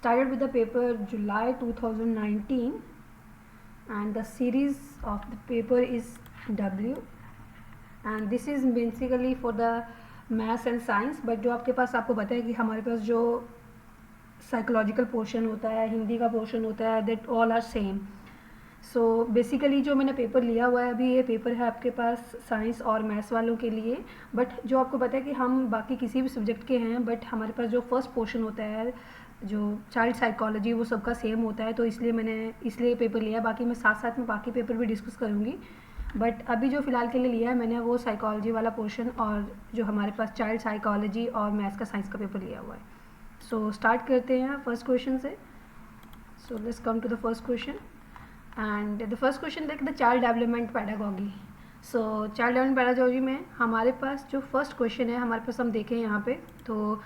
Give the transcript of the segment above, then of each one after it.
started with the paper July 2019 and the series of the paper is W and this is basically for the maths and science. But जो आपके पास, आपको पता है कि हमारे पास जो साइकोलॉजिकल पोर्शन होता है, हिंदी का पोर्शन होता है, that all are same. So basically जो मैंने पेपर लिया हुआ है अभी, ये पेपर है आपके पास साइंस और मैथ्स वालों के लिए. बट जो आपको पता है कि हम बाकी किसी भी सब्जेक्ट के हैं, बट हमारे पास जो फर्स्ट पोर्शन होता है जो चाइल्ड साइकोलॉजी, वो सबका सेम होता है. तो इसलिए मैंने इसलिए पेपर लिया. बाकी मैं साथ साथ में बाकी पेपर भी डिस्कस करूँगी. बट अभी जो फ़िलहाल के लिए लिया है मैंने, वो साइकोलॉजी वाला पोर्शन और जो हमारे पास चाइल्ड साइकोलॉजी और मैथ्स का साइंस का पेपर लिया हुआ है. सो स्टार्ट करते हैं फर्स्ट क्वेश्चन से. So let's come to the first question. And the first question like the child development pedagogy. So child development pedagogy में हमारे पास जो फर्स्ट क्वेश्चन है, हमारे पास हम देखें यहाँ पे, तो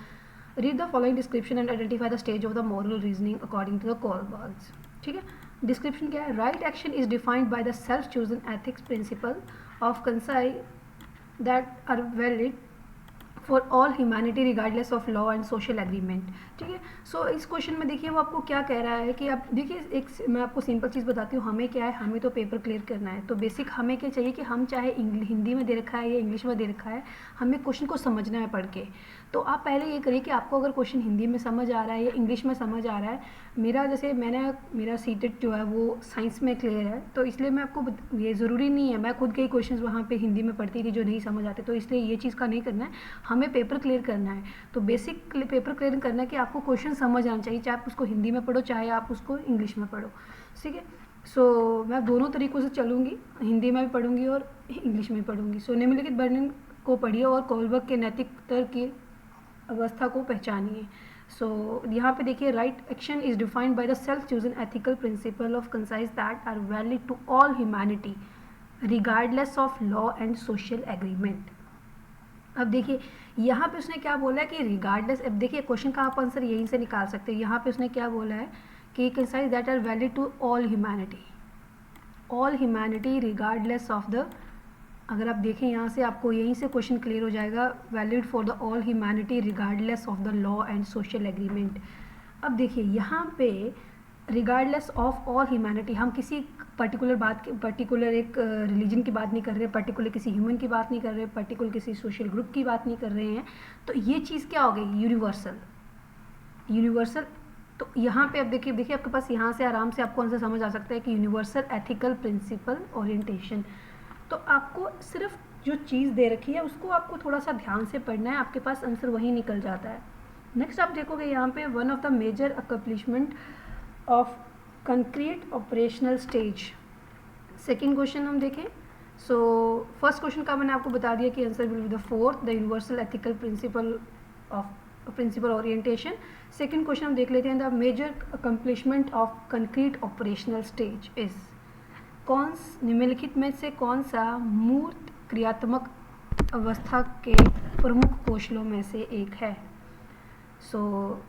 read the following description and identify the stage of the moral reasoning according to the Kohlberg's. ठीक है. डिस्क्रिप्शन क्या है? Right action is defined by the self chosen ethics principle of conscience that are valid for all humanity regardless of law and social agreement. ठीक है. सो इस question में देखिए वो आपको क्या कह रहा है कि आप देखिए, एक मैं आपको सिंपल चीज़ बताती हूँ. हमें क्या है, हमें तो पेपर क्लियर करना है. तो बेसिक हमें क्या चाहिए कि हम चाहे हिंदी में दे रखा है या इंग्लिश में दे रखा है, हमें क्वेश्चन को समझना है पढ़ के. तो आप पहले ये करिए कि आपको अगर क्वेश्चन हिंदी में समझ आ रहा है या इंग्लिश में समझ आ रहा है. मेरा सीटेट जो है वो साइंस में क्लियर है, तो इसलिए मैं आपको ये ज़रूरी नहीं है, मैं खुद के ही क्वेश्चंस वहाँ पे हिंदी में पढ़ती थी जो नहीं समझ आते. तो इसलिए ये चीज़ का नहीं करना है, हमें पेपर क्लियर करना है. तो बेसिक पेपर क्लियर करना है कि आपको क्वेश्चन समझ आना चाहिए, चाहे आप उसको हिंदी में पढ़ो चाहे आप उसको इंग्लिश में पढ़ो. ठीक है. सो मैं दोनों तरीक़ों से चलूँगी, हिंदी में भी पढ़ूँगी और इंग्लिश में पढ़ूँगी. सो निम्नलिखित वर्णन को पढ़िए और कोलबर्ग के नैतिक तर्क की अवस्था को पहचानिए. सो यहाँ पे देखिए, right action is defined by the self chosen ethical principle of conscience that are valid to all humanity regardless of law and social agreement. अब देखिए यहाँ पे उसने क्या बोला है कि रिगार्डलेस. अब देखिए क्वेश्चन का आप आंसर यहीं से निकाल सकते हैं. यहाँ पे उसने क्या बोला है कि conscience that are valid to all humanity regardless of the. अगर आप देखें यहाँ से आपको यहीं से क्वेश्चन क्लियर हो जाएगा, valid for the all humanity regardless of the law and social agreement. अब देखिए यहाँ पे रिगार्डलेस ऑफ ऑल ह्यूमैनिटी, हम किसी पर्टिकुलर एक रिलीजन की बात नहीं कर रहे, पर्टिकुलर किसी ह्यूमन की बात नहीं कर रहे, पर्टिकुलर किसी सोशल ग्रुप की बात नहीं कर रहे हैं. तो ये चीज़ क्या हो गई? यूनिवर्सल. तो यहाँ पे अब देखिए आपके पास यहाँ से आराम से आपको आंसर समझ आ सकता है कि यूनिवर्सल एथिकल प्रिंसिपल ओरिएंटेशन. तो आपको सिर्फ जो चीज़ दे रखी है उसको आपको थोड़ा सा ध्यान से पढ़ना है, आपके पास आंसर वही निकल जाता है. नेक्स्ट आप देखोगे यहाँ पे one of the major accomplishment of concrete operational stage. Second question हम देखें. सो फर्स्ट क्वेश्चन का मैंने आपको बता दिया कि answer will be the fourth, the universal ethical principle orientation. Second question हम देख लेते हैं. The major accomplishment of concrete operational stage is. निम्नलिखित में से कौन सा मूर्त क्रियात्मक अवस्था के प्रमुख कौशलों में से एक है? सो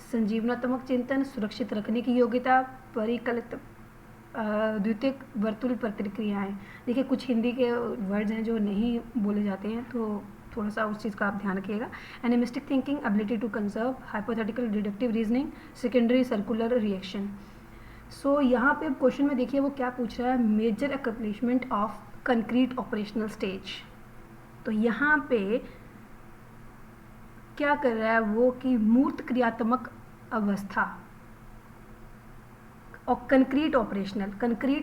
संजीवनात्मक चिंतन, सुरक्षित रखने की योग्यता, परिकलित द्वितीयक वर्तुल प्रतिक्रियाएं. देखिए कुछ हिंदी के वर्ड्स हैं जो नहीं बोले जाते हैं, तो थोड़ा सा उस चीज़ का आप ध्यान रखिएगा. Animistic thinking, ability to conserve, hypothetical deductive reasoning, secondary circular reaction. So यहाँ पे क्वेश्चन में देखिए वो क्या पूछ रहा है, major accomplishment of concrete operational stage. तो यहाँ पे क्या कर रहा है वो कि मूर्त क्रियात्मक अवस्था और कंक्रीट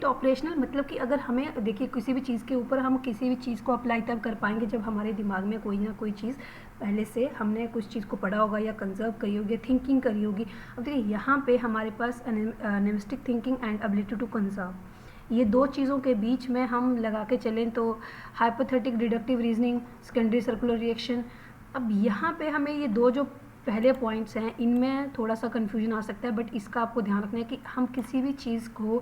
ऑपरेशनल मतलब कि अगर हमें देखिए किसी भी चीज़ के ऊपर हम किसी भी चीज़ को अप्लाई तब कर पाएंगे जब हमारे दिमाग में कोई ना कोई चीज़ पहले से हमने कुछ चीज़ को पढ़ा होगा या कंजर्व करी होगी, थिंकिंग करी होगी. अब देखिए यहाँ पे हमारे पास animistic thinking and ability to conserve, ये दो चीज़ों के बीच में हम लगा के चलें तो hypothetic deductive reasoning, secondary circular reaction. अब यहाँ पे हमें ये दो जो पहले पॉइंट्स हैं इनमें थोड़ा सा कन्फ्यूजन आ सकता है, बट इसका आपको ध्यान रखना है कि हम किसी भी चीज़ को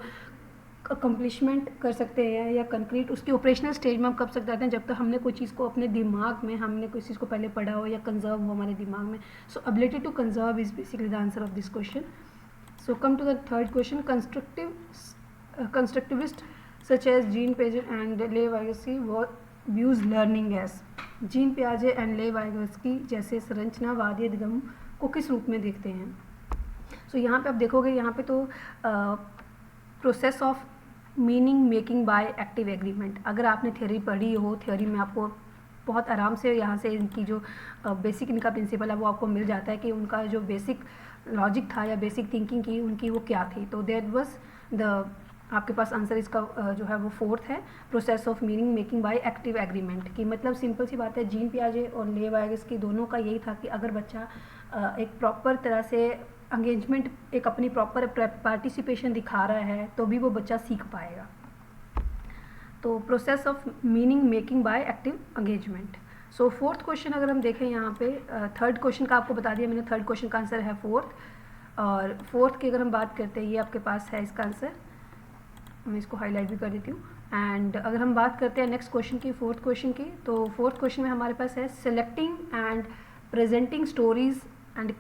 अकम्प्लिशमेंट कर सकते हैं या कंक्रीट उसकी ऑपरेशनल स्टेज में हम कब सकते हैं जब तक हमने कोई चीज़ को अपने दिमाग में, हमने कोई चीज़ को पहले पढ़ा हो या कंजर्व हो हमारे दिमाग में. So ability to conserve is basically the answer of this question. So come to the third question. Constructivist such as Jean पियाजे and Lev Vygotsky views learning as. Jean पियाजे एंड ले वाइगस्की जैसे संरचनावादी अधिगम को किस रूप में देखते हैं? सो यहाँ पे आप देखोगे, यहाँ पे तो process of meaning making by active agreement, अगर आपने थ्योरी पढ़ी हो, थ्योरी में आपको बहुत आराम से यहाँ से इनकी जो बेसिक इनका प्रिंसिपल है वो आपको मिल जाता है कि उनका जो बेसिक लॉजिक था या बेसिक थिंकिंग की उनकी वो क्या थी। तो दैट वाज द, आपके पास आंसर इसका जो है वो फोर्थ है, process of meaning making by active agreement. की मतलब सिंपल सी बात है, जीन पियाजे और ले वायगस की दोनों का यही था कि अगर बच्चा एक प्रॉपर तरह से एंगेजमेंट, एक अपनी प्रॉपर पार्टिसिपेशन दिखा रहा है तो भी वो बच्चा सीख पाएगा। तो process of meaning making by active engagement. So fourth question अगर हम देखें यहाँ पे, थर्ड क्वेश्चन का आपको बता दिया मैंने, थर्ड क्वेश्चन का आंसर है फोर्थ। और फोर्थ की अगर हम बात करते हैं, ये आपके पास है इसका आंसर, मैं इसको हाईलाइट भी कर देती हूँ। एंड अगर हम बात करते हैं नेक्स्ट क्वेश्चन की, फोर्थ क्वेश्चन की, तो फोर्थ क्वेश्चन में हमारे पास है selecting and presenting stories and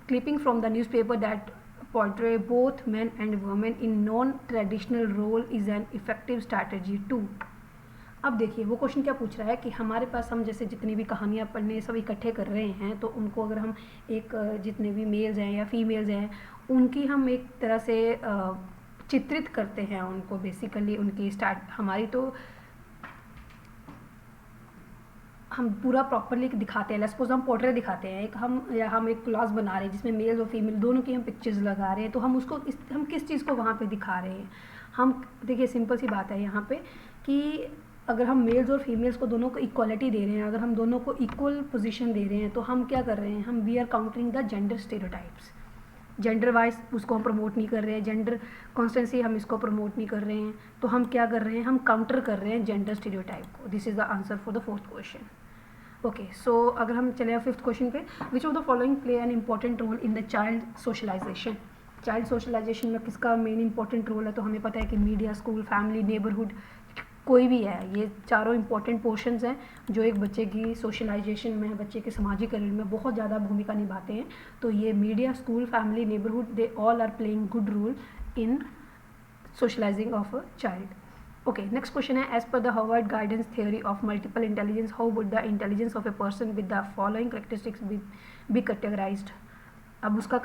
clipping from the newspaper that portray both men and women in non-traditional role is an effective strategy too। अब देखिए वो क्वेश्चन क्या पूछ रहा है कि हमारे पास हम जैसे जितनी भी कहानियाँ पढ़ने सब इकट्ठे कर रहे हैं, तो उनको अगर हम एक जितने भी मेल्स हैं या फीमेल्स हैं उनकी हम एक तरह से चित्रित करते हैं उनको, बेसिकली उनकी हमारी तो हम पूरा प्रॉपरली दिखाते हैं। सपोज हम पोर्ट्रेट दिखाते हैं, हम एक क्लास बना रहे हैं जिसमें मेल और फीमेल दोनों की हम पिक्चर्स लगा रहे हैं, तो हम उसको हम किस चीज़ को वहाँ पे दिखा रहे हैं। हम देखिए सिंपल सी बात है यहाँ पे कि अगर हम मेल्स और फीमेल्स को दोनों को इक्वालिटी दे रहे हैं, अगर हम दोनों को इक्वल पोजीशन दे रहे हैं, तो हम क्या कर रहे हैं, हम we are countering the gender stereotypes. Gender wise उसको हम प्रमोट नहीं कर रहे हैं, जेंडर कॉन्स्टेंसी हम इसको प्रमोट नहीं कर रहे हैं, तो हम क्या कर रहे हैं, हम काउंटर कर रहे हैं जेंडर स्टेरियोटाइप को। This is the answer for the fourth question. Okay, so अगर हम चले फिफ्थ क्वेश्चन पे, which of the following play an important role in the child socialization. Child socialization में किसका मेन इंपॉर्टेंट रोल है, तो हमें पता है कि मीडिया, स्कूल, फैमिली, नेबरहुड, कोई भी है, ये चारों इंपॉर्टेंट पोर्शंस हैं जो एक बच्चे की सोशलाइजेशन में, बच्चे के समाजीकरण में बहुत ज़्यादा भूमिका निभाते हैं। तो ये media, school, family, neighbourhood, they all are playing good role in socialising of a child. Okay, next question है, as per the Harvard Guidance Theory of Multiple Intelligence, how would the intelligence of a person with the following characteristics be categorized? अब उसका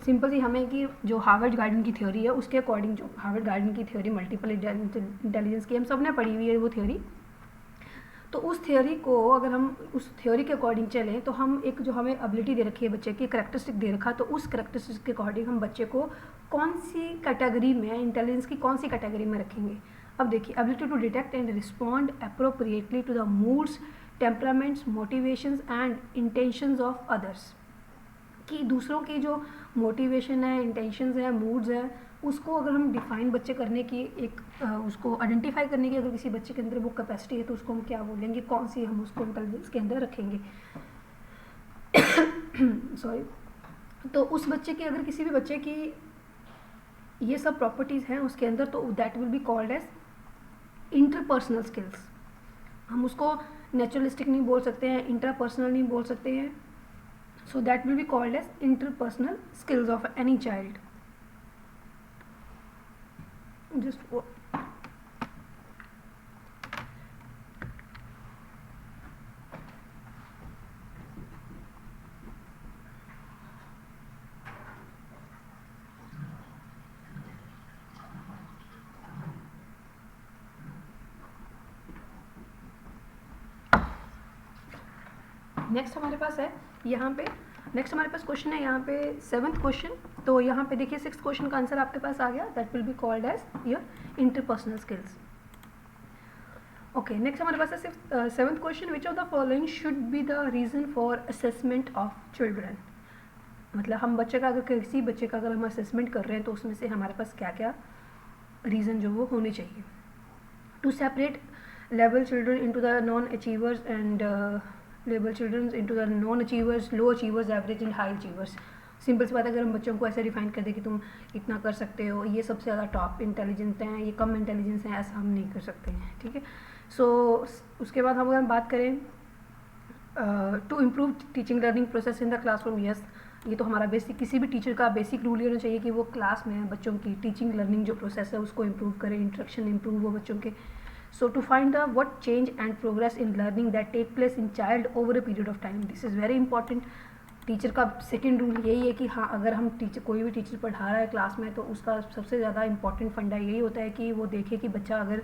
simple सी हमें कि जो Harvard garden की theory है उसके according, जो हार्वर्ड गार्डन की थ्योरी मल्टीपल इंटेलिजेंस की हम सब ने पढ़ी हुई है वो थ्योरी, तो उस थ्योरी को अगर हम उस थ्योरी के अकॉर्डिंग चलें तो हम एक जो हमें एबिलिटी दे रखी है बच्चे की, करेक्टरिस्टिक दे रखा, तो उस करेक्टरिस्टिक के अकॉर्डिंग हम बच्चे को कौन सी कैटेगरी में, इंटेलिजेंस की कौन सी कैटेगरी में रखेंगे। अब देखिए, ability to detect and respond appropriately to the moods, temperaments, motivations and intentions of others, कि दूसरों की जो मोटिवेशन है, इंटेंशंस है, मूड्स है, उसको अगर हम डिफाइन बच्चे करने की एक उसको आइडेंटिफाई करने की अगर किसी बच्चे के अंदर वो कैपेसिटी है तो उसको हम क्या बोलेंगे, कौन सी हम उसको इंटेलिजेंस के अंदर रखेंगे। सॉरी, तो उस बच्चे की अगर किसी भी बच्चे की ये सब प्रॉपर्टीज़ हैं उसके अंदर, तो that will be called as interpersonal skills. हम उसको नेचुरलिस्टिक नहीं बोल सकते हैं, इंटरपर्सनल नहीं बोल सकते हैं, so that will be called as interpersonal skills of any child. just next हमारे पास है यहाँ पे, नेक्स्ट हमारे पास क्वेश्चन है यहाँ पे सेवन्थ क्वेश्चन। तो यहाँ पे देखिए सिक्स क्वेश्चन का आंसर आपके पास आ गया, that will be called as your interpersonal skills. Okay, next हमारे पास है seventh question, which of the following should be the reason for assessment of children. मतलब हम बच्चे का, अगर किसी बच्चे का अगर हम असेसमेंट कर रहे हैं तो उसमें से हमारे पास क्या क्या रीज़न जो वो होने चाहिए। To separate level children into the non achievers and level children into the non achievers, low achievers, average and high achievers. Simple सी बात है, अगर हम बच्चों को ऐसे डिफाइन कर दें कि तुम इतना कर सकते हो, ये सबसे ज़्यादा टॉप इंटेलिजेंट हैं, ये कम इंटेलिजेंस हैं, ऐसा हम नहीं कर सकते हैं, ठीक है। सो उसके बाद हम अगर बात करें to improve teaching learning process in the classroom, yes, ये तो हमारा बेसिक, किसी भी टीचर का बेसिक रूल ये होना चाहिए कि वो क्लास में बच्चों की टीचिंग लर्निंग जो प्रोसेस है उसको इम्प्रूव करें, इंस्ट्रक्शन इम्प्रूव हो बच्चों के। So to find the what change and progress in learning that take place in child over a period of time, this is very important. Teacher का second rule यही है कि हाँ, अगर हम कोई भी टीचर पढ़ा रहा है क्लास में, तो उसका सबसे ज़्यादा इंपॉर्टेंट फंडा यही होता है कि वो देखे कि बच्चा अगर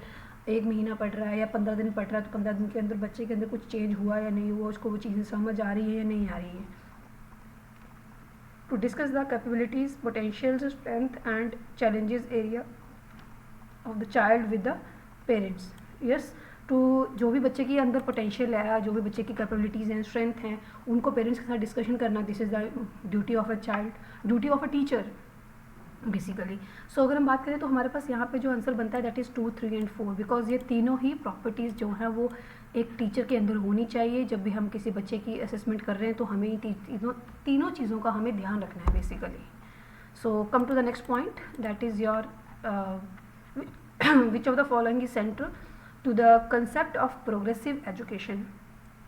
1 महीना पढ़ रहा है या 15 दिन पढ़ रहा है, तो 15 दिन के अंदर बच्चे के अंदर कुछ चेंज हुआ या नहीं हुआ, उसको वो चीज़ें समझ आ रही है या नहीं आ रही है. To discuss the capabilities, potentials, strength and challenges area of the child with the parents. Yes, तो जो भी बच्चे के अंदर पोटेंशियल है, जो भी बच्चे की कैपेबिलिटीज़ हैं, स्ट्रेंथ हैं, उनको पेरेंट्स के साथ डिस्कशन करना, this is the duty of a child, duty of a teacher basically. So अगर हम बात करें तो हमारे पास यहाँ पे जो आंसर बनता है दैट इज़ 2, 3 एंड 4, बिकॉज ये तीनों ही प्रॉपर्टीज़ जो हैं वो एक टीचर के अंदर होनी चाहिए. जब भी हम किसी बच्चे की असेसमेंट कर रहे हैं तो हमें तीनों चीज़ों का हमें ध्यान रखना है basically. So come to the next point, that is your which of the following is central to the concept of progressive education.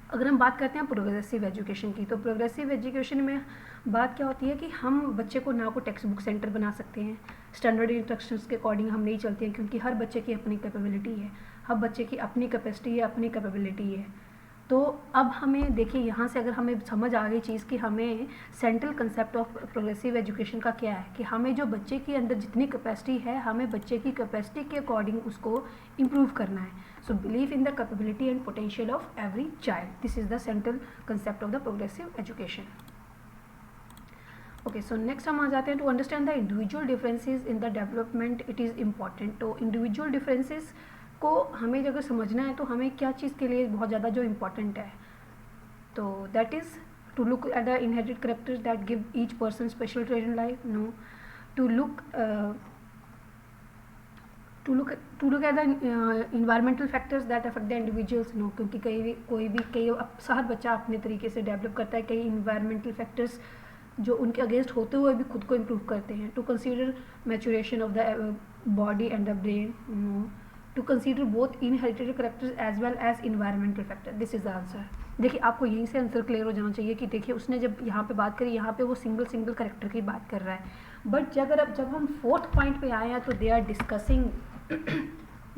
अगर हम बात करते हैं प्रोग्रेसिव एजुकेशन की, तो प्रोग्रेसिव एजुकेशन में बात क्या होती है कि हम बच्चे को ना को टेक्स्ट बुक सेंटर बना सकते हैं, स्टैंडर्ड इंस्ट्रक्शंस के अकॉर्डिंग हम नहीं चलते हैं, क्योंकि हर बच्चे की अपनी कैपेबिलिटी है, हर बच्चे की अपनी कैपेसिटी है, अपनी कैपेबिलिटी है. तो अब हमें देखिए यहाँ से अगर हमें समझ आ गई चीज़ कि हमें central concept of progressive education का क्या है, कि हमें जो बच्चे के अंदर जितनी कैपेसिटी है, हमें बच्चे की कैपेसिटी के अकॉर्डिंग उसको इम्प्रूव करना है. So believe in the capability and potential of every child, this is the central concept of the progressive education. Okay, so next हम आ जाते हैं to understand the individual differences in the development. It is important. तो individual differences को हमें अगर समझना है तो हमें क्या चीज़ के लिए बहुत ज़्यादा जो इम्पॉर्टेंट है, तो that is to look at the inherited characters that give each person special trait in life. No, to look at the environmental factors that affect the individuals. No, क्योंकि कई हर बच्चा अपने तरीके से डेवलप करता है. कई इन्वायरमेंटल फैक्टर्स जो उनके अगेंस्ट होते हुए भी खुद को इम्प्रूव करते हैं. To consider maturation of the body and the brain. No, to consider both inherited characters as well as environmental factor. This is the answer. देखिए, आपको यहीं से आंसर क्लियर हो जाना चाहिए कि देखिए उसने जब यहाँ पे बात करी, यहाँ पे वो सिंगल करेक्टर की बात कर रहा है, बट जब हम फोर्थ पॉइंट पे आए हैं तो they are discussing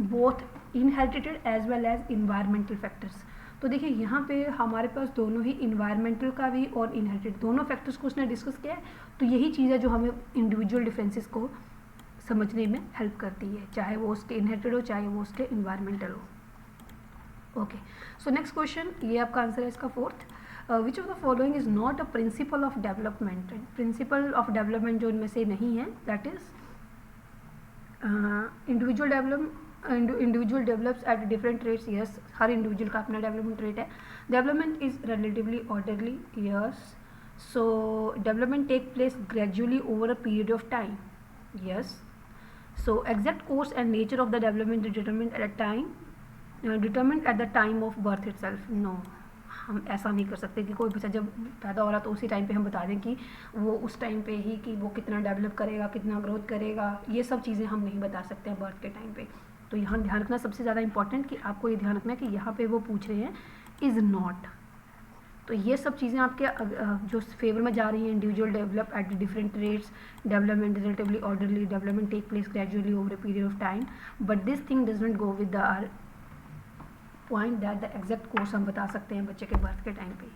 both inherited as well as environmental factors. तो देखिए यहाँ पे हमारे पास दोनों ही इन्वायरमेंटल का भी और इनहेरिटेड दोनों फैक्टर्स को उसने डिस्कस किया है. तो यही चीज़ है जो हमें इंडिविजुअल डिफरेंसेस को समझने में हेल्प करती है, चाहे वो उसके इनहेरिटेड हो, चाहे वो उसके इन्वायरमेंटल हो. ओके, सो नेक्स्ट क्वेश्चन, ये आपका आंसर है इसका fourth. Which of the following is not a principle of development. Principle of development जो इनमें से नहीं है, that is individual develops at different rates. Yes, हर इंडिविजुअल का अपना डेवलपमेंट रेट है. Development is relatively orderly. Yes, so development take place gradually over a period of time. Yes, so exact course and nature of the development is determined at the time of birth itself. No, हम ऐसा नहीं कर सकते कि कोई बच्चा जब पैदा हो रहा तो उसी टाइम पे हम बता दें कि वो उस टाइम पे ही कि वो कितना डेवलप करेगा, कितना ग्रोथ करेगा. ये सब चीज़ें हम नहीं बता सकते हैं बर्थ के टाइम पे. तो यहाँ ध्यान रखना सबसे ज़्यादा इंपॉर्टेंट कि आपको ये ध्यान रखना है कि यहाँ पे वो पूछ रहे हैं इज़ नॉट. तो ये सब चीज़ें आपके जो फेवर में जा रही हैं, individual develop at different rates, development relatively orderly, development take place gradually over a period of time, but this thing does not go with the R point that the exact course हम बता सकते हैं बच्चे के birth के time पे.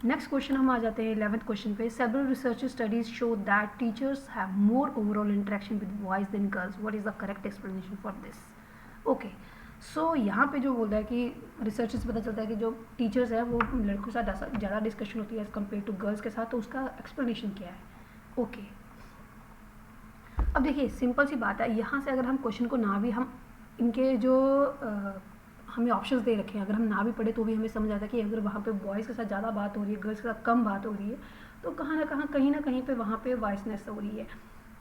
Next question हम आ जाते हैं 11th क्वेश्चन पे. Several research studies show that teachers have more overall interaction with boys than girls. What is the correct explanation for this? Okay, so यहाँ पे जो बोल रहा है कि रिसर्च से पता चलता है कि जो टीचर्स है वो लड़कों के साथ ज़्यादा डिस्कशन होती है एज़ कम्पेयर टू गर्ल्स के साथ. तो उसका एक्सप्लेनेशन क्या है? ओके, अब देखिए सिंपल सी बात है. यहाँ से अगर हम क्वेश्चन को ना भी हम इनके जो हमें ऑप्शंस दे रखे हैं, अगर हम ना भी पढ़े तो भी हमें समझ आता है कि अगर वहाँ पे बॉयज़ के साथ ज़्यादा बात हो रही है, गर्ल्स के साथ कम बात हो रही है, तो कहीं ना कहीं पे वहाँ पे वाइसनेस हो रही है.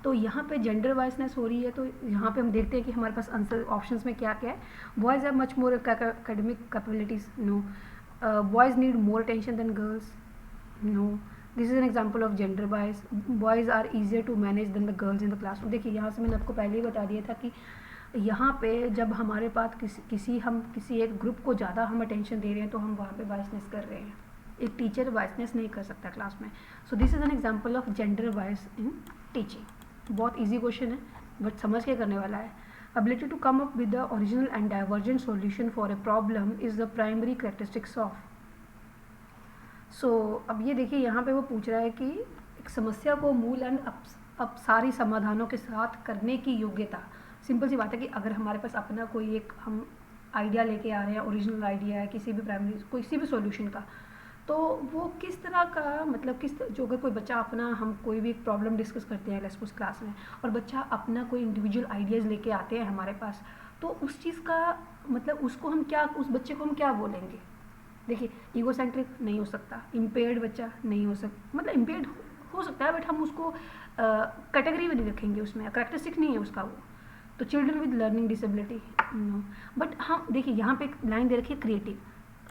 तो यहाँ पे जेंडर वाइसनेस हो रही है. तो यहाँ पे हम देखते हैं कि हमारे पास आंसर ऑप्शंस में क्या क्या है. Boys have much more academic capabilities. No, boys need more attention than girls. No, this is an example of gender bias. Boys are easier to manage than the girls in the class. देखिए यहाँ से मैंने आपको पहले ही बता दिया था कि यहाँ पे जब हमारे पास किसी एक ग्रुप को ज़्यादा हम अटेंशन दे रहे हैं तो हम वहाँ पे वाइसनेस कर रहे हैं. एक टीचर वाइसनेस नहीं कर सकता क्लास में. So this is an example of gender bias in teaching. बहुत इजी क्वेश्चन है बट समझ के करने वाला है. Ability to come up with the original and divergent solution for a problem is the primary characteristics of. अब ये देखिए यहाँ पे वो पूछ रहा है कि एक समस्या को मूल एंड अब सारी समाधानों के साथ करने की योग्यता। सिंपल सी बात है कि अगर हमारे पास अपना कोई एक हम आइडिया लेके आ रहे हैं, ओरिजिनल आइडिया है किसी भी किसी भी सॉल्यूशन का, तो वो किस तरह का मतलब जो अगर कोई बच्चा अपना, हम कोई भी एक प्रॉब्लम डिस्कस करते हैं लेट्स क्लास में, और बच्चा अपना कोई इंडिविजुअल आइडियाज़ लेके आते हैं हमारे पास, तो उस चीज़ का मतलब उसको हम क्या, उस बच्चे को हम क्या बोलेंगे। देखिए ईगोसेंट्रिक नहीं हो सकता, इम्पेयर्ड बच्चा नहीं हो सकता, मतलब इम्पेयर्ड हो सकता है बट हम उसको कैटेगरी में नहीं रखेंगे, उसमें करेक्टरिस्टिक नहीं है उसका वो। तो children with learning disability no, but हम देखिए यहाँ पे एक लाइन दे रखी है क्रिएटिव।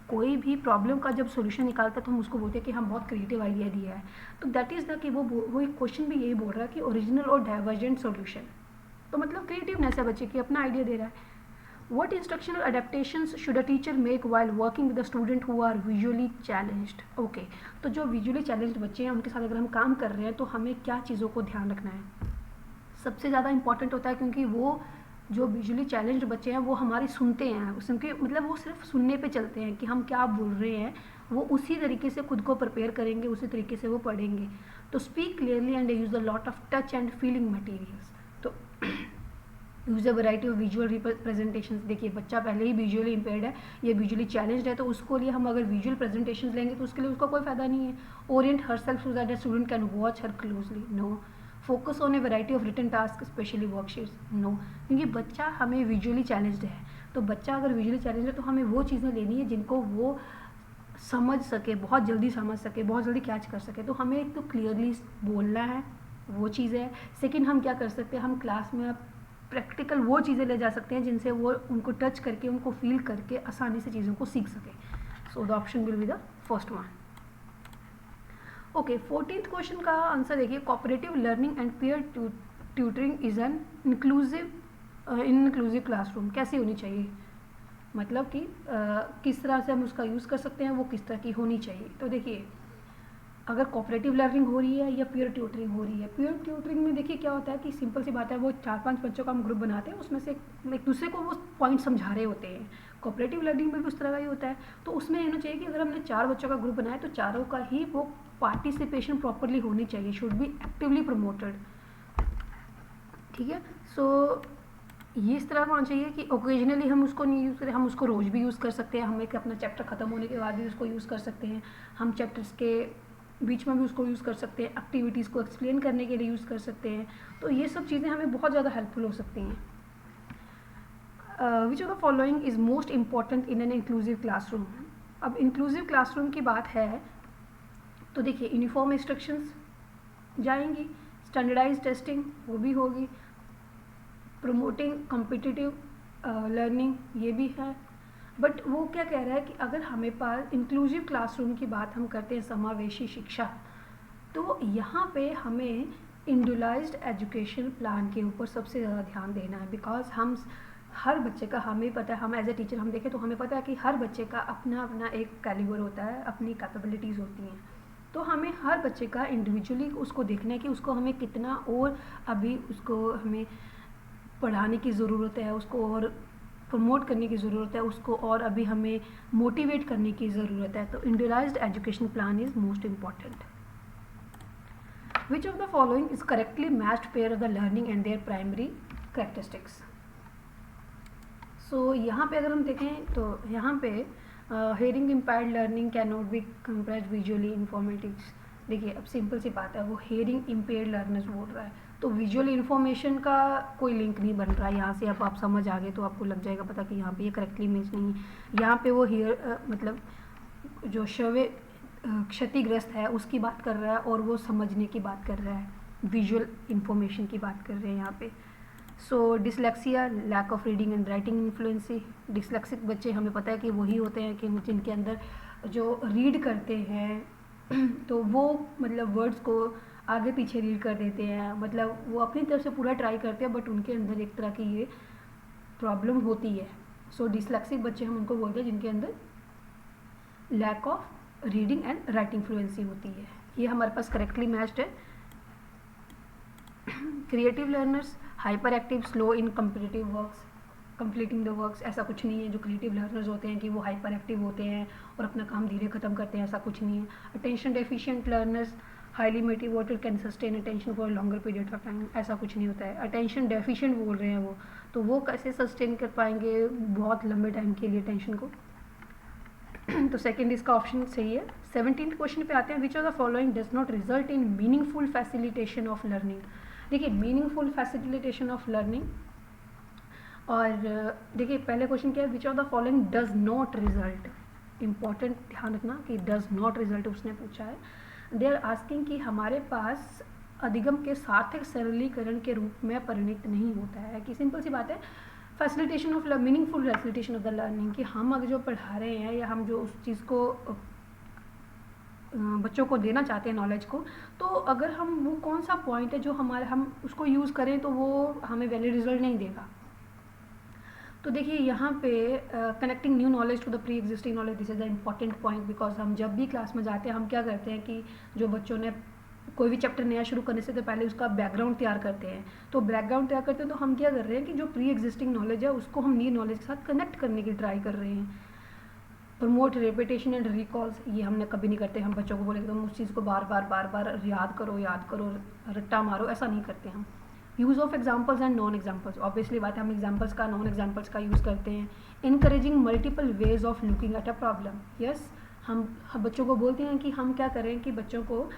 कोई भी प्रॉब्लम का जब सॉल्यूशन निकालता है तो हम उसको बोलते हैं कि हम बहुत क्रिएटिव आइडिया दिया है। तो दैट इज़ द कि वो एक क्वेश्चन भी यही बोल रहा है कि ओरिजिनल और डाइवर्जेंट सॉल्यूशन, तो मतलब क्रिएटिवनेस है बच्चे की, अपना आइडिया दे रहा है। What instructional adaptations should a teacher make while working with a student who are visually challenged? Okay, तो जो visually challenged बच्चे हैं उनके साथ अगर हम काम कर रहे हैं तो हमें क्या चीज़ों को ध्यान रखना है। सबसे ज़्यादा इंपॉर्टेंट होता है क्योंकि वो जो विजुअली चैलेंज्ड बच्चे हैं वो हमारी सुनते हैं, उनके मतलब वो सिर्फ सुनने पे चलते हैं कि हम क्या बोल रहे हैं, वो उसी तरीके से खुद को प्रिपेयर करेंगे, उसी तरीके से वो पढ़ेंगे। तो speak clearly and use a lot of touch and feeling materials. तो use a variety of visual representations. देखिए बच्चा पहले ही विजुअली इम्पेयर्ड है, ये विजुअली चैलेंज्ड है, तो उसको लिए हम अगर विजुअल प्रेजेंटेशंस लेंगे तो उसके लिए उसका कोई फ़ायदा नहीं है। Orient herself so that the student can watch her closely, no. Focus on a variety of written task specially worksheets, no. क्योंकि बच्चा हमें विजुअली चैलेंज्ड है, तो बच्चा अगर विजुअली चैलेंज्ड है तो हमें वो चीज़ें लेनी है जिनको वो समझ सके, बहुत जल्दी समझ सके, बहुत जल्दी कैच कर सके। तो हमें एक तो क्लियरली बोलना है, वो चीज़ है। सेकेंड हम क्या कर सकते हैं, हम क्लास में प्रैक्टिकल वो चीज़ें ले जा सकते हैं जिनसे वो उनको टच करके, उनको फील करके आसानी से चीज़ों को सीख सके। So the option will be the first one. Okay, 14th question का आंसर देखिए, cooperative learning and peer tutoring is an inclusive classroom कैसी होनी चाहिए, मतलब कि किस तरह से हम उसका यूज़ कर सकते हैं, वो किस तरह की होनी चाहिए। तो देखिए अगर कोऑपरेटिव लर्निंग हो रही है या पीयर ट्यूटरिंग हो रही है, पीयर ट्यूटरिंग में देखिए क्या होता है कि सिंपल सी बात है, वो 4-5 बच्चों का हम ग्रुप बनाते हैं, उसमें से एक दूसरे को वो पॉइंट समझा रहे होते हैं। कोऑपरेटिव लर्निंग में भी उस तरह का ही होता है। तो उसमें होना चाहिए कि अगर हमने 4 बच्चों का ग्रुप बनाया तो चारों का ही वो पार्टिसिपेशन प्रॉपरली होनी चाहिए, शुड बी एक्टिवली प्रमोटेड। ठीक है, सो ये इस तरह का होना चाहिए कि ओकेजनली हम उसको नहीं यूज़ करें, हम उसको रोज़ भी यूज़ कर सकते हैं, हम एक अपना चैप्टर ख़त्म होने के बाद भी उसको यूज़ कर सकते हैं, हम चैप्टर्स के बीच में भी उसको यूज़ कर सकते हैं, एक्टिविटीज़ को एक्सप्लेन करने के लिए यूज़ कर सकते हैं। तो ये सब चीज़ें हमें बहुत ज़्यादा हेल्पफुल हो सकती हैं। विच of the following is most important in an inclusive classroom. अब इंक्लूसिव क्लासरूम की बात है तो देखिए यूनिफॉर्म इंस्ट्रक्शंस जाएंगी, स्टैंडर्डाइज टेस्टिंग वो भी होगी, प्रमोटिंग कॉम्पिटिटिव लर्निंग ये भी है। बट वो क्या कह रहा है कि अगर हमें पास इंक्लूसिव क्लासरूम की बात हम करते हैं, समावेशी शिक्षा, तो यहाँ पे हमें इंडिविजुअलाइज्ड एजुकेशन प्लान के ऊपर सबसे ज़्यादा ध्यान देना है। बिकॉज हम हर बच्चे का, हमें पता है, हम एज ए टीचर हम देखें तो हमें पता है कि हर बच्चे का अपना अपना एक कैलिबर होता है, अपनी कैपेबिलिटीज़ होती हैं। तो हमें हर बच्चे का इंडिविजुअली उसको देखना है कि उसको हमें कितना और अभी उसको हमें पढ़ाने की ज़रूरत है, उसको और प्रमोट करने की ज़रूरत है, उसको और अभी हमें मोटिवेट करने की ज़रूरत है। तो individualized education plan is most important. Which of the following is correctly matched pair of the learning and their primary characteristics. So यहाँ पे अगर हम देखें तो यहाँ पे hearing impaired learning can not be compressed visually informative. देखिए अब सिंपल सी बात है, वो हेयरिंग इम्पेयर्ड लर्नर्स बोल रहा है, तो विजुअल इन्फॉर्मेशन का कोई लिंक नहीं बन रहा है यहाँ से। अब आप समझ आ गए तो आपको लग जाएगा पता कि यहाँ पे ये करेक्टली इमेज नहीं है। यहाँ पे वो मतलब जो श्रव्य क्षतिग्रस्त है उसकी बात कर रहा है और वो समझने की बात कर रहा है, विजुअल इन्फॉर्मेशन की बात कर रहे हैं यहाँ पे। So dyslexia, lack of reading and writing in fluency. Dyslexic बच्चे हमें पता है कि वही होते हैं कि जिनके अंदर जो रीड करते हैं तो वो मतलब वर्ड्स को आगे पीछे रीड कर देते हैं, मतलब वो अपनी तरफ से पूरा ट्राई करते हैं बट उनके अंदर एक तरह की ये प्रॉब्लम होती है। सो डिसलेक्सिक बच्चे हम उनको बोलते हैं जिनके अंदर lack of reading and writing fluency होती है। ये हमारे पास करेक्टली मैच्ड है। Creative learners, hyperactive, slow in competitive works. Completing the works, ऐसा कुछ नहीं है। जो क्रिएटिव लर्नर्स होते हैं कि वो हाइपर एक्टिव होते हैं और अपना काम धीरे ख़त्म करते हैं, ऐसा कुछ नहीं है। Attention deficient learners highly motivated can sustain attention for longer period of time, ऐसा कुछ नहीं होता है। अटेंशन डेफिशिएंट बोल रहे हैं वो, तो वो कैसे सस्टेन कर पाएंगे बहुत लंबे टाइम के लिए अटेंशन को। तो सेकंड इसका ऑप्शन सही है। 17th क्वेश्चन पे आते हैं, विच of the following does not result in meaningful facilitation of learning. देखिए मीनिंगफुल फैसिलिटेशन ऑफ लर्निंग, और देखिए पहले क्वेश्चन क्या है, विच of the following does not result. Important ध्यान रखना कि डज नॉट रिजल्ट उसने पूछा है। दे आर आस्किंग कि हमारे पास अधिगम के सार्थक सरलीकरण के रूप में परिणित नहीं होता है। कि सिंपल सी बात है, facilitation of meaningful facilitation of the learning, कि हम अगर जो पढ़ा रहे हैं या हम जो उस चीज़ को बच्चों को देना चाहते हैं नॉलेज को, तो अगर हम वो कौन सा पॉइंट है जो हमारे हम उसको यूज़ करें तो वो हमें वैलिड रिजल्ट नहीं देगा। तो देखिए यहाँ पे connecting new knowledge to the pre existing knowledge, this is the important point. Because हम जब भी क्लास में जाते हैं हम क्या करते हैं कि जो बच्चों ने कोई भी चैप्टर नया शुरू करने से तो पहले उसका बैकग्राउंड तैयार करते हैं। तो बैकग्राउंड तैयार करते हैं तो हम क्या कर रहे हैं कि जो प्री एग्जिस्टिंग नॉलेज है उसको हम न्यू नॉलेज के साथ कनेक्ट करने की ट्राई कर रहे हैं। प्रमोट रेपिटेशन एंड रिकॉल्स, ये हमने कभी नहीं करते। हम बच्चों को बोले तुम उस चीज़ को बार बार याद करो, रट्टा मारो, ऐसा नहीं करते हम। Use of examples and non examples, obviously बात है हम एग्जाम्पल्स का नॉन एग्जाम्पल्स का यूज़ करते हैं। Encouraging multiple ways of looking at a problem, yes हम बच्चों को बोलते हैं कि हम क्या करें कि बच्चों को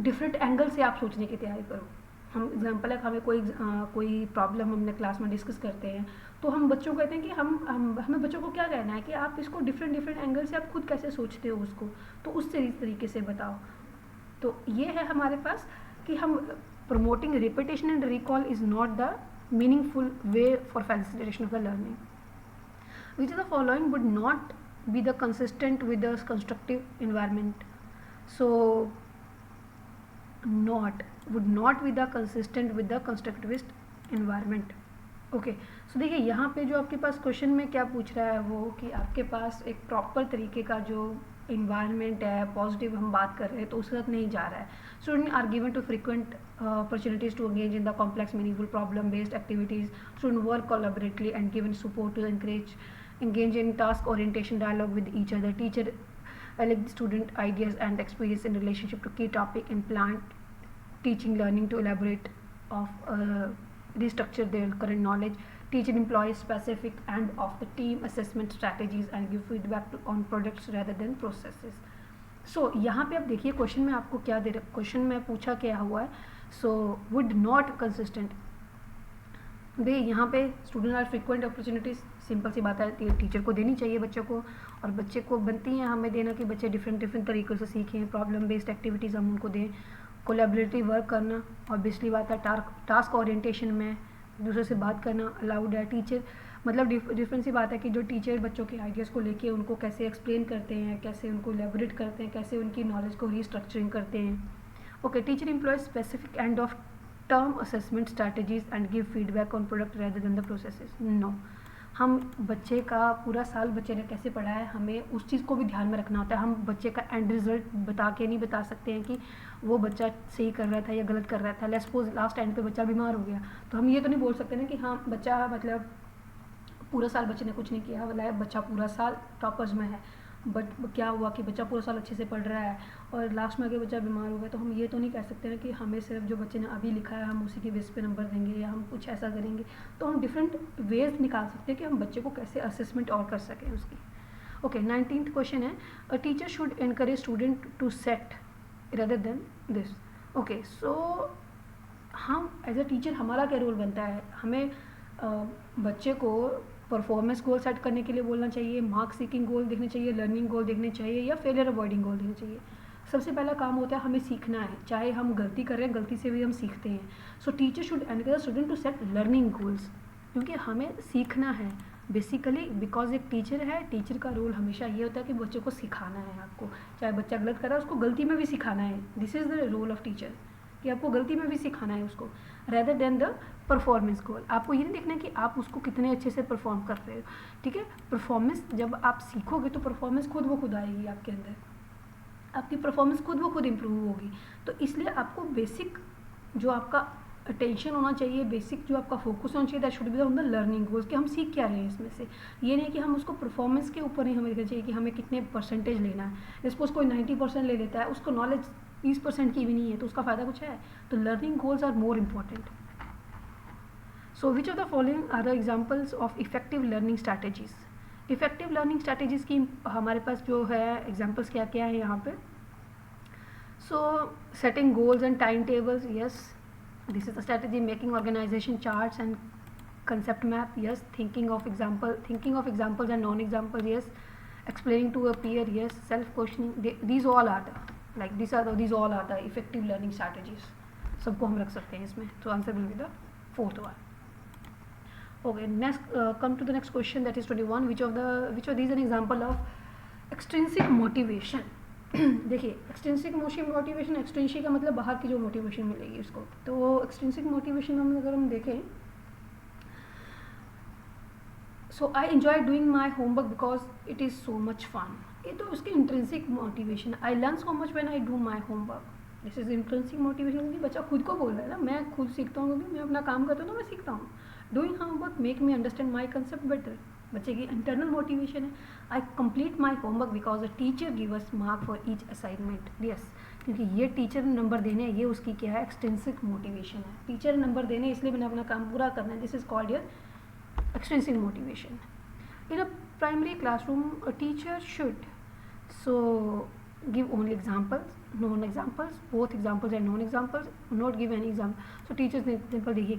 डिफरेंट एंगल से आप सोचने की तैयारी करो। हम एग्जाम्पल है, हमें कोई प्रॉब्लम हमने क्लास में डिस्कस करते हैं तो हम बच्चों को कहते हैं कि हमें बच्चों को क्या कहना है कि आप इसको डिफरेंट एंगल से आप खुद कैसे सोचते हो उसको, तो उससे इस तरीके से बताओ। तो ये है हमारे पास कि हम promoting repetition and recall is not the meaningful way for facilitation of the learning. Which of the following would not be the consistent with the constructive environment? So would not be the consistent with the constructivist environment. Okay so देखिए यहाँ पे जो आपके पास question में क्या पूछ रहा है वो कि आपके पास एक प्रॉपर तरीके का जो इन्वायरमेंट है, पॉजिटिव हम बात कर रहे हैं तो उसके साथ नहीं जा रहा है। Student are given to frequent opportunities to engage in the complex meaningful problem based activities. Student work collaboratively and given support to encourage engage in task orientation dialogue with each other. Teacher elect student ideas and experience in relationship to key topic and plan teaching learning to elaborate of restructure their current knowledge. Teacher employs specific and of the team assessment strategies and give feedback on products rather than processes. So यहाँ पे आप देखिए question में आपको क्या दे रहा है, question में पूछा क्या हुआ है। सो वुड नॉट कंसिस्टेंट, भाई यहाँ पे student are frequent opportunities, simple सी बात है टीचर को देनी चाहिए बच्चों को, और बच्चे को बनती हैं हमें देना कि बच्चे डिफरेंट तरीक़ों से सीखें, प्रॉब्लम बेस्ड एक्टिविटीज़ हम उनको दें। कोलैबोरेटिव वर्क करना, ऑब्वियसली बात है टास्क ओरिएंटेशन में दूसरे से बात करना अलाउड है। टीचर मतलब डिफरेंट सी बात है कि जो टीचर बच्चों के आइडियाज़ को लेके उनको कैसे एक्सप्लेन करते हैं, कैसे उनको एलेबोरेट करते हैं, कैसे उनकी नॉलेज को रीस्ट्रक्चरिंग करते हैं। Okay, teacher employ specific end of term assessment strategies and give feedback on product rather than the processes. No, हम बच्चे का पूरा साल बच्चे ने कैसे पढ़ा है हमें उस चीज़ को भी ध्यान में रखना होता है। हम बच्चे का एंड रिजल्ट बता के नहीं बता सकते हैं कि वो बच्चा सही कर रहा था या गलत कर रहा था। लेट्स सपोज लास्ट एंड पे बच्चा बीमार हो गया तो हम ये तो नहीं बोल सकते ना कि हाँ बच्चा मतलब पूरा साल बच्चे ने कुछ नहीं किया, मतलब बच्चा पूरा साल टॉपर्स में है, बट क्या हुआ कि बच्चा पूरा साल अच्छे से पढ़ रहा है और लास्ट में आगे बच्चा बीमार हो गया, तो हम ये तो नहीं कह सकते ना कि हमें सिर्फ जो बच्चे ने अभी लिखा है हम उसी के बेस पे नंबर देंगे या हम कुछ ऐसा करेंगे। तो हम डिफरेंट वेज निकाल सकते हैं कि हम बच्चे को कैसे असेसमेंट और कर सकें उसकी। ओके, 19th क्वेश्चन है, a teacher should encourage student to set rather than this. Okay, so हम एज अ टीचर हमारा क्या रोल बनता है, हमें बच्चे को परफॉर्मेंस गोल सेट करने के लिए बोलना चाहिए, मार्क सीकिंग गोल देखने चाहिए, लर्निंग गोल देखने चाहिए या फेलियर अवॉइडिंग गोल देखने चाहिए। सबसे पहला काम होता है हमें सीखना है, चाहे हम गलती करें, गलती से भी हम सीखते हैं। So teacher should encourage student to set learning goals, क्योंकि हमें सीखना है बेसिकली। बिकॉज एक टीचर है, टीचर का रोल हमेशा ये होता है कि बच्चों को सिखाना है आपको, चाहे बच्चा गलत कर रहा है उसको गलती में भी सिखाना है। This is the role of teacher कि आपको गलती में भी सिखाना है उसको, rather than the performance goal. आपको ये नहीं देखना कि आप उसको कितने अच्छे से परफॉर्म कर रहे हो, ठीक है। परफॉर्मेंस जब आप सीखोगे तो परफॉर्मेंस खुद ब खुद आएगी आपके अंदर, आपकी परफॉर्मेंस खुद ब खुद इम्प्रूव होगी। तो इसलिए आपको बेसिक जो आपका अटेंशन होना चाहिए, बेसिक जो आपका फोकस होना चाहिए, that should be on the learning goals कि हम सीख क्या रहे हैं इसमें से। ये नहीं कि हम उसको परफॉर्मेंस के ऊपर ही हमें देखना चाहिए कि हमें कितने परसेंटेज लेना है। सपोज कोई 90% ले लेता है, उसको नॉलेज 20% की भी नहीं है, तो उसका फ़ायदा कुछ है? तो learning goals are more important. So which of the following are the examples of effective learning strategies? Effective learning strategies की हमारे पास जो है एग्जाम्पल्स क्या क्या है यहाँ पे? So setting goals and time tables, yes, this is the strategy. Making organization charts and concept map, yes. Thinking of examples and non examples, yes. Explaining to a peer, yes. Self questioning, these all are the effective learning strategies. सबको हम रख सकते हैं इसमें, तो answer will be the fourth one. Okay, next come to the next question, that is 21. Which of these an example of extrinsic motivation? देखिए, extrinsic motivation, extrinsic का मतलब बाहर की जो मोटिवेशन मिलेगी उसको, तो एक्सट्रिंसिक मोटिवेशन में अगर हम देखें, so I enjoy doing my homework because it is so much fun. ये तो उसकी intrinsic motivation. I learn so much when I do my homework, this is intrinsic motivation, क्योंकि बच्चा खुद को बोल रहा है ना, मैं खुद सीखता हूँ क्योंकि मैं अपना काम करता हूँ तो मैं सीखता हूँ. Doing homework make me understand my concept better, बच्चे की इंटरनल मोटिवेशन है. आई complete my homework because a teacher give us mark for each assignment, yes, क्योंकि ये टीचर नंबर देने हैं, ये उसकी क्या है, एक्सटेंसिक मोटिवेशन है. टीचर नंबर देने इसलिए मैंने अपना काम पूरा करना है, this is called your extrinsic motivation. In a primary classroom a teacher should give only examples, non examples, both examples and non examples, not give any example. So teachers ने example देखिए,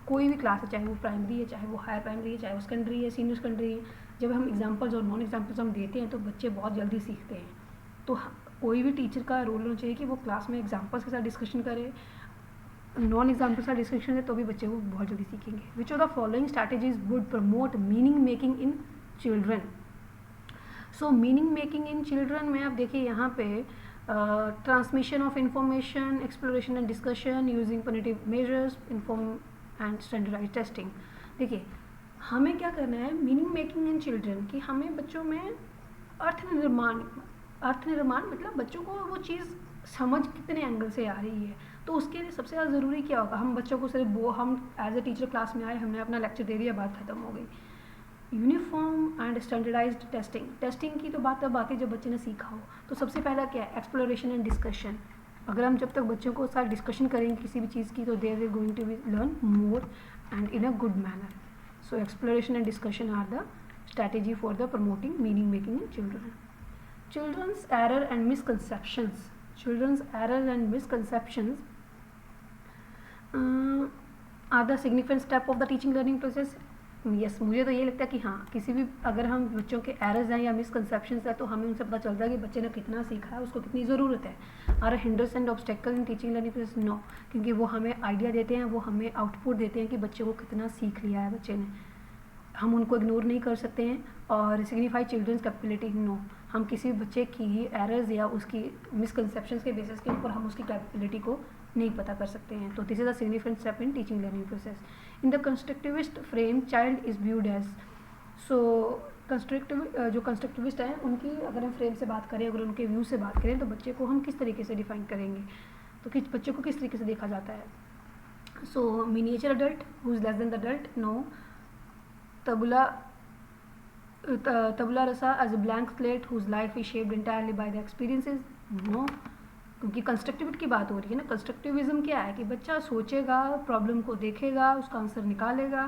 कोई भी क्लास है, चाहे वो primary है, चाहे वो हायर प्राइमरी है, चाहे वो सेकेंडरी है, सीनियर सेकेंडरी है, जब हम एग्जाम्पल्स और नॉन एग्जाम्पल्स हम देते हैं तो बच्चे बहुत जल्दी सीखते हैं. तो कोई भी टीचर का रोल होना चाहिए कि वो क्लास में एग्जाम्पल्स के साथ डिस्कशन करे, नॉन एग्जाम्पल्स का डिस्कशन है, तो भी बच्चे वो बहुत जल्दी सीखेंगे. Which of the following strategies would promote meaning making in children? So meaning making in children में आप देखिए यहाँ पे transmission of information, exploration and discussion using positive measures, inform and standardise testing. देखिए, हमें क्या करना है मीनिंग मेकिंग इन चिल्ड्रन, कि हमें बच्चों में अर्थ निर्माण मतलब बच्चों को वो चीज़ समझ कितने एंगल से आ रही है. तो उसके लिए सबसे ज़्यादा ज़रूरी क्या होगा, हम बच्चों को सिर्फ वो, हम एज ए टीचर क्लास में आए, हमने अपना लेक्चर दे दिया, बात खत्म हो गई. यूनिफॉर्म एंड स्टैंडर्डाइज्ड टेस्टिंग की तो बात अब आती है जब बच्चे ने सीखा हो. तो सबसे पहला क्या है, एक्सप्लोरेशन एंड डिस्कशन. अगर हम जब तक बच्चों को साथ डिस्कशन करेंगे किसी भी चीज़ की, तो they are going to be learn more and in a good manner. So exploration and discussion are the strategy for the promoting meaning making in children. Children's error and misconceptions are the significant step of the teaching learning process. Yes, मुझे तो ये लगता है कि हाँ, किसी भी अगर हम बच्चों के एरर्स हैं या मिसकंसेप्शंस है, तो हमें उनसे पता चलता है कि बच्चे ने कितना सीखा है, उसको कितनी ज़रूरत है. Are hinders and obstacle in teaching learning process? No, क्योंकि वो हमें आइडिया देते हैं, वो हमें आउटपुट देते हैं कि बच्चे को कितना सीख लिया है बच्चे ने. हम उनको इग्नोर नहीं कर सकते हैं. और सिग्निफाई चिल्ड्रंस कैपेबिलिटी? नो, हम किसी भी बच्चे की एरर्स या उसकी मिसकंसेप्शंस के बेसिस के ऊपर हम उसकी कैपेबिलिटी को नहीं पता कर सकते हैं. तो this is a significant step in teaching learning process. In the constructivist frame child is viewed as, so जो कंस्ट्रक्टिविस्ट हैं उनकी अगर हम फ्रेम से बात करें, अगर उनके व्यू से बात करें, तो बच्चे को हम किस तरीके से डिफाइन करेंगे, तो किस बच्चे को किस तरीके से देखा जाता है. So miniature adult who is less than the adult? No. tabula rasa as a blank slate whose life is shaped entirely by the experiences? No, क्योंकि कंस्ट्रक्टिविटी की बात हो रही है ना. कंस्ट्रक्टिविज्म क्या है कि बच्चा सोचेगा, प्रॉब्लम को देखेगा, उसका आंसर निकालेगा.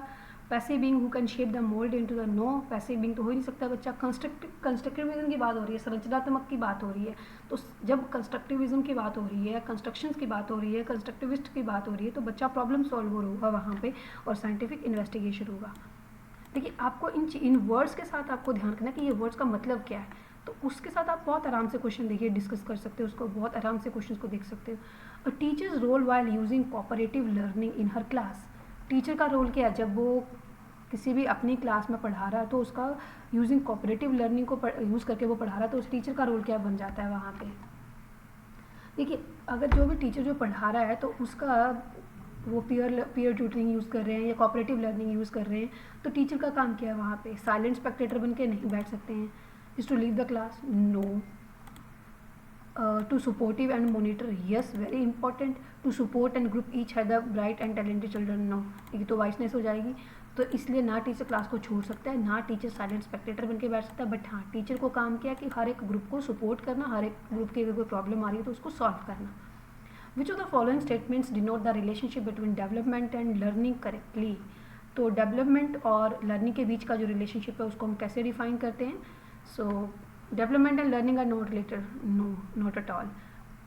Passive being who can shape the mould into the, no, passive being तो हो ही नहीं सकता बच्चा. कंस्ट्रक्टिविज्म की बात हो रही है, संरचनात्मक की बात हो रही है. तो जब कंस्ट्रक्टिविज्म की बात हो रही है, कंस्ट्रक्शंस की बात हो रही है, कंस्ट्रक्टिविस्ट की बात हो रही है, तो बच्चा प्रॉब्लम सॉल्वर होगा वहाँ पे और साइंटिफिक इन्वेस्टिगेशन होगा. देखिए, आपको इन वर्ड्स के साथ आपको ध्यान रखना है कि ये वर्ड्स का मतलब क्या है. तो उसके साथ आप बहुत आराम से क्वेश्चन देखिए, डिस्कस कर सकते हो उसको, बहुत आराम से क्वेश्चन को देख सकते हो. A teacher's role while using cooperative learning in her class. Teacher का रोल क्या है जब वो किसी भी अपनी क्लास में पढ़ा रहा है, तो उसका यूजिंग कोऑपरेटिव लर्निंग को यूज़ करके वो पढ़ा रहा है, तो उस टीचर का रोल क्या बन जाता है वहाँ पे. देखिए, अगर जो भी टीचर जो पढ़ा रहा है, तो उसका वो पीयर ट्यूटरिंग यूज़ कर रहे हैं या कोऑपरेटिव लर्निंग यूज़ कर रहे हैं, तो टीचर का काम क्या है वहाँ पे? साइलेंट स्पेक्टेटर बन के नहीं बैठ सकते हैं. Is to leave the class? No. to supportive and monitor, yes very important. To support and group each other bright and talented children, no, ये तो वाइसनेस हो जाएगी. तो इसलिए ना टीचर क्लास को छोड़ सकता है, ना टीचर साइलेंट स्पेक्टेटर बन के बैठ सकता है. बट हाँ, टीचर को काम किया कि हर एक ग्रुप को सपोर्ट करना, हर एक ग्रुप की अगर कोई प्रॉब्लम आ रही है तो उसको सॉल्व करना. विच of the following statements denote the relationship between development and learning correctly. तो डेवलपमेंट और लर्निंग के बीच का जो रिलेशनशिप है उसको हम कैसे डिफाइन करते हैं. So development and learning are not related, no not at all.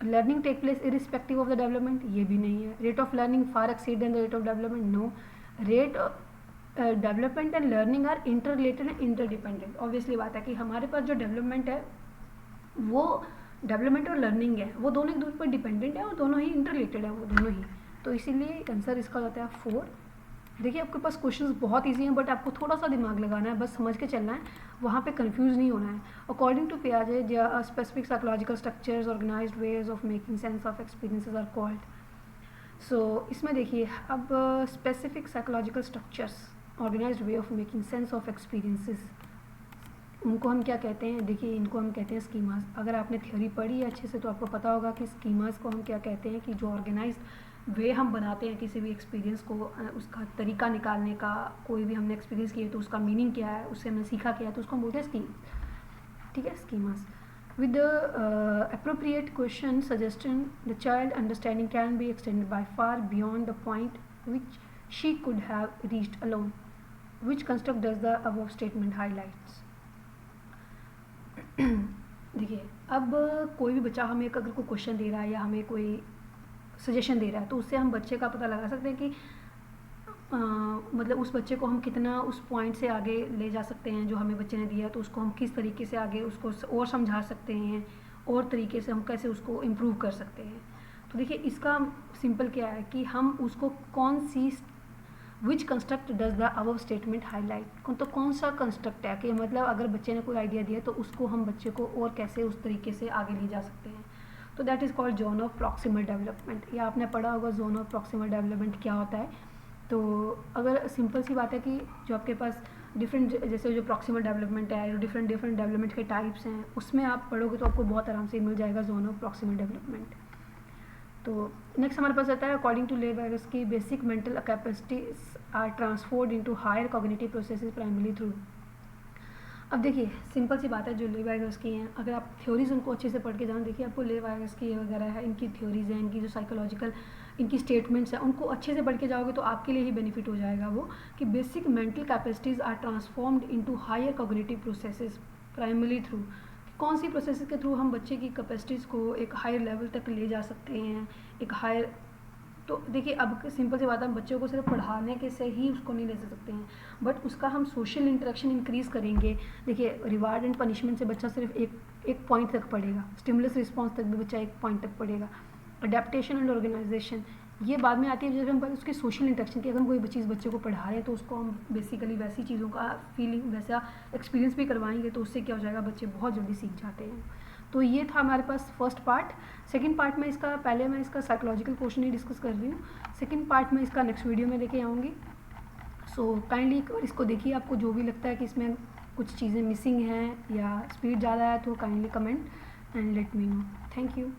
Learning take place irrespective of the development, ये भी नहीं है. Rate of learning far exceed than the rate of development, no. Rate development and learning are interrelated and interdependent. Obviously बात है कि हमारे पास जो development है वो डेवलपमेंट और लर्निंग है वो दोनों एक दूसरे पर डिपेंडेंट है और दोनों ही इंटर रिलेटेड है, वो दोनों ही. तो इसीलिए आंसर इसका होता है 4. देखिए आपके पास क्वेश्चंस बहुत इजी हैं, बट आपको थोड़ा सा दिमाग लगाना है, बस समझ के चलना है, वहाँ पे कंफ्यूज नहीं होना है. अकॉर्डिंग टू पियाजे, specific psychological structures organized ways of making sense of experiences are called. So इसमें देखिए अब specific psychological structures organized way of making sense of experiences, उनको हम क्या कहते हैं. देखिए इनको हम कहते हैं स्कीमास. अगर आपने थ्योरी पढ़ी है अच्छे से तो आपको पता होगा कि स्कीमास को हम क्या कहते हैं, कि जो ऑर्गेनाइज्ड वे हम बनाते हैं किसी भी एक्सपीरियंस को, उसका तरीका निकालने का. कोई भी हमने एक्सपीरियंस किया तो उसका मीनिंग क्या है, उससे हमने सीखा क्या है, तो उसको हम बोलते हैं स्कीम. ठीक है, schemas. With the appropriate question suggestion, the child understanding can be extended by far beyond the point which she could have reached alone. Which construct does the above statement highlights? देखिए अब कोई भी बच्चा हमें अगर कोई क्वेश्चन दे रहा है या हमें कोई सजेशन दे रहा है तो उससे हम बच्चे का पता लगा सकते हैं कि मतलब उस बच्चे को हम कितना उस पॉइंट से आगे ले जा सकते हैं जो हमें बच्चे ने दिया, तो उसको हम किस तरीके से आगे उसको और समझा सकते हैं, और तरीके से हम कैसे उसको इम्प्रूव कर सकते हैं. तो देखिए इसका सिंपल क्या है कि हम उसको कौन सी which construct does the above statement highlight, तो कौन सा कंस्ट्रक्ट है कि मतलब अगर बच्चे ने कोई आइडिया दिया तो उसको हम बच्चे को और कैसे उस तरीके से आगे ले जा सकते हैं. तो that is called zone of proximal development. या आपने पढ़ा होगा जोन ऑफ प्रॉक्सिमल डेवलपमेंट क्या होता है. तो अगर सिंपल सी बात है कि जो आपके पास डिफरेंट जैसे जो प्रॉक्सिमल डेवलपमेंट है, जो डिफरेंट डेवलपमेंट के टाइप्स हैं, उसमें आप पढ़ोगे तो आपको बहुत आराम से मिल जाएगा जोन ऑफ प्रॉक्सिमल डेवलपमेंट. तो नेक्स्ट हमारे पास आता है according to Lev Vygotsky, basic mental capacities are transferred into higher cognitive processes primary through. अब देखिए सिंपल सी बात है, जो लेवायगस्की हैं अगर आप थ्योरीज उनको अच्छे से पढ़ के जाओ, देखिए आपको लेवायगस्की वगैरह है, इनकी थ्योरीज हैं, इनकी जो साइकोलॉजिकल इनकी स्टेटमेंट्स हैं, उनको अच्छे से पढ़ के जाओगे तो आपके लिए ही बेनिफिट हो जाएगा वो, कि basic mental capacities are transformed into higher cognitive processes primary through. कौन सी प्रोसेस के थ्रू हम बच्चे की कैपेसिटीज़ को एक हायर लेवल तक ले जा सकते हैं, एक हायर. तो देखिए अब सिंपल सी बात है, हम बच्चों को सिर्फ पढ़ाने के से ही उसको नहीं ले सकते हैं, बट उसका हम सोशल इंटरेक्शन इंक्रीज़ करेंगे. देखिए रिवार्ड एंड पनिशमेंट से बच्चा सिर्फ एक पॉइंट तक पढ़ेगा, स्टिमुलस रिस्पॉन्स तक भी बच्चा एक पॉइंट तक पढ़ेगा. अडेप्टेशन एंड ऑर्गेनाइजेशन ये बाद में आती है जब हम उसके सोशल इंटरेक्शन की. अगर हम कोई चीज़ बच्चे को पढ़ा रहे हैं तो उसको हम बेसिकली वैसी चीज़ों का फीलिंग वैसा एक्सपीरियंस भी करवाएंगे, तो उससे क्या हो जाएगा, बच्चे बहुत जल्दी सीख जाते हैं. तो ये था हमारे पास फर्स्ट पार्ट. सेकंड पार्ट में इसका पहले मैं इसका साइकोलॉजिकल पोर्शन ही डिस्कस कर रही हूँ, सेकंड पार्ट में इसका नेक्स्ट वीडियो में लेके आऊँगी. सो काइंडली इसको देखिए, आपको जो भी लगता है कि इसमें कुछ चीज़ें मिसिंग हैं या स्पीड ज़्यादा है तो kindly comment and let me know. Thank you.